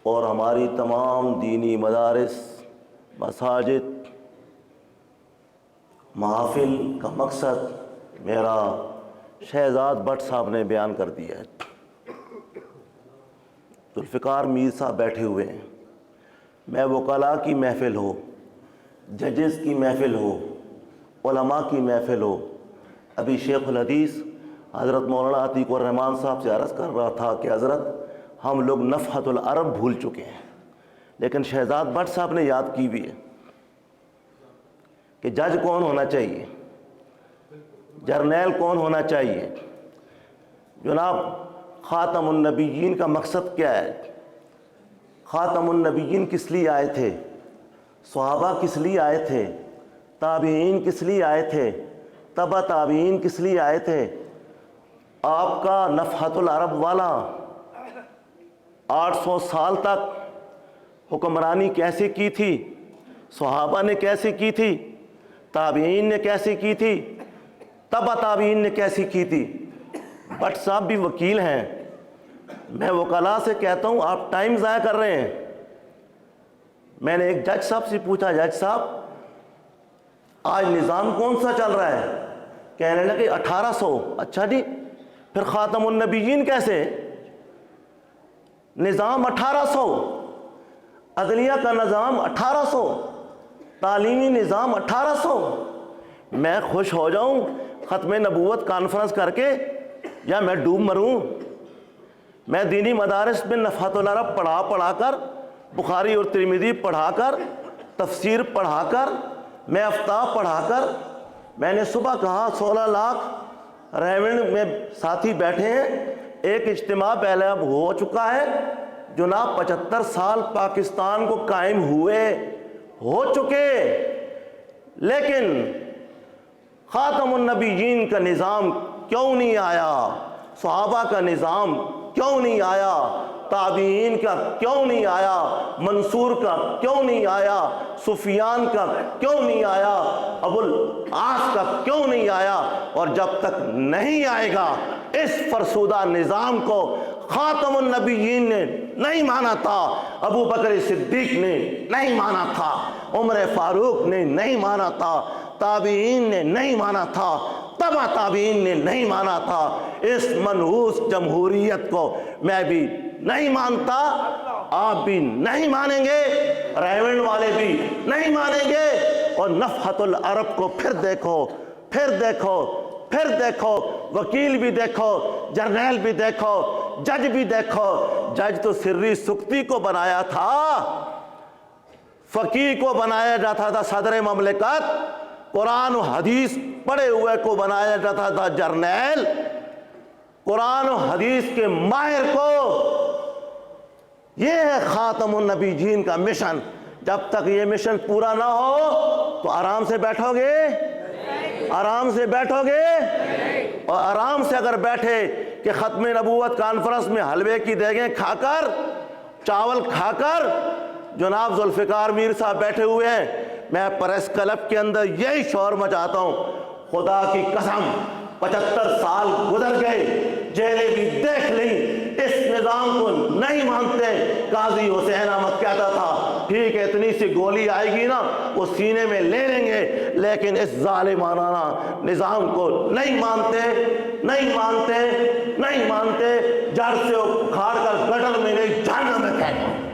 اور ہماری تمام دینی مدارس، مساجد، محافل کا مقصد میرا شہزاد بٹ صاحب نے بیان کر دیا ہے۔ ذوالفقار میر صاحب بیٹھے ہوئے ہیں، میں وکلاء کی محفل ہو، ججز کی محفل ہو، علماء کی محفل ہو، ابھی شیخ الحدیث حضرت مولانا عتیق الرحمن صاحب سے عرض کر رہا تھا کہ حضرت ہم لوگ نفحۃ العرب بھول چکے ہیں، لیکن شہزاد بٹ صاحب نے یاد کی بھی ہے کہ جج کون ہونا چاہیے، جرنیل کون ہونا چاہیے۔ جناب خاتم النبیین کا مقصد کیا ہے؟ خاتم النبیین کس لیے آئے تھے؟ صحابہ کس لیے آئے تھے؟ تابعین کس لیے آئے تھے؟ تبع تابعین کس لیے آئے تھے؟ آپ کا نفحۃ العرب والا 800 سال تک حکمرانی کیسے کی تھی؟ صحابہ نے کیسے کی تھی؟ تابعین نے کیسے کی تھی؟ تبع تابعین نے کیسی کی تھی؟ بٹ صاحب بھی وکیل ہیں، میں وکلاء سے کہتا ہوں آپ ٹائم ضائع کر رہے ہیں۔ میں نے ایک جج صاحب سے پوچھا، جج صاحب آج نظام کون سا چل رہا ہے؟ کہنے لگے 1800۔ اچھا جی، پھر خاتم النبیین کیسے؟ نظام 1800، عدلیہ کا نظام 1800، تعلیمی نظام 1800۔ میں خوش ہو جاؤں ختم نبوت کانفرنس کر کے یا میں ڈوب مروں؟ میں دینی مدارس میں نفحۃ العرب پڑھا کر، بخاری اور ترمذی پڑھا کر، تفسیر پڑھا کر، میں آفتاب پڑھا کر، میں نے صبح کہا 16 لاکھ ریونڈ میں ساتھی بیٹھے ہیں، ایک اجتماع پہلے اب ہو چکا ہے جناب، 75 سال پاکستان کو قائم ہوئے ہو چکے، لیکن خاتم النبیین کا نظام کیوں نہیں آیا؟ صحابہ کا نظام کیوں نہیں آیا؟ تابعین کا کیوں نہیں آیا؟ منصور کا کیوں نہیں آیا؟ سفیان کا کیوں نہیں آیا؟ ابو العاص کا کیوں نہیں آیا؟ اور جب تک نہیں آئے گا اس فرسودہ نظام کو خاتم النبیین نے نہیں مانا تھا، ابو بکر صدیق نے نہیں مانا تھا، عمر فاروق نے نہیں مانا تھا، تابعین نے نہیں مانا تھا، تبع تابعین نے نہیں مانا تھا، اس منحوس جمہوریت کو میں بھی نہیں مانتا، آپ بھی نہیں مانیں گے، ریونڈ والے بھی نہیں مانیں گے۔ اور نفحۃ العرب کو پھر دیکھو، پھر دیکھو، پھر دیکھو، وکیل بھی دیکھو، جرنیل بھی دیکھو، جج بھی دیکھو۔ جج تو سری سکتی کو بنایا تھا، فقیہ کو بنایا جاتا تھا صدر مملکت، قرآن و حدیث پڑھے ہوئے کو بنایا جاتا تھا جرنیل، قرآن و حدیث کے ماہر کو۔ یہ ہے خاتم النبیین کا مشن۔ جب تک یہ مشن پورا نہ ہو تو آرام سے بیٹھو گے؟ آرام سے بیٹھو گے؟ اور آرام سے اگر بیٹھے کہ ختم نبوت کانفرنس میں حلوے کی دیگیں کھا کر، چاول کھا کر، جناب ذوالفقار میر صاحب بیٹھے ہوئے ہیں، میں پریس کلب کے اندر یہی شور مچاتا ہوں، خدا کی قسم 75 سال گزر گئے، جیلیں بھی دیکھ لیں، اس نظام کو نہیں مانتے۔ قاضی حسین احمد کہتا تھا ٹھیک ہے اتنی سی گولی آئے گی نا وہ سینے میں لے لیں گے، لیکن اس ظالمانہ نظام کو نہیں مانتے، نہیں مانتے، نہیں مانتے، جڑ سے اکھاڑ کر گٹر میں نہیں، جہنم میں پھینکو۔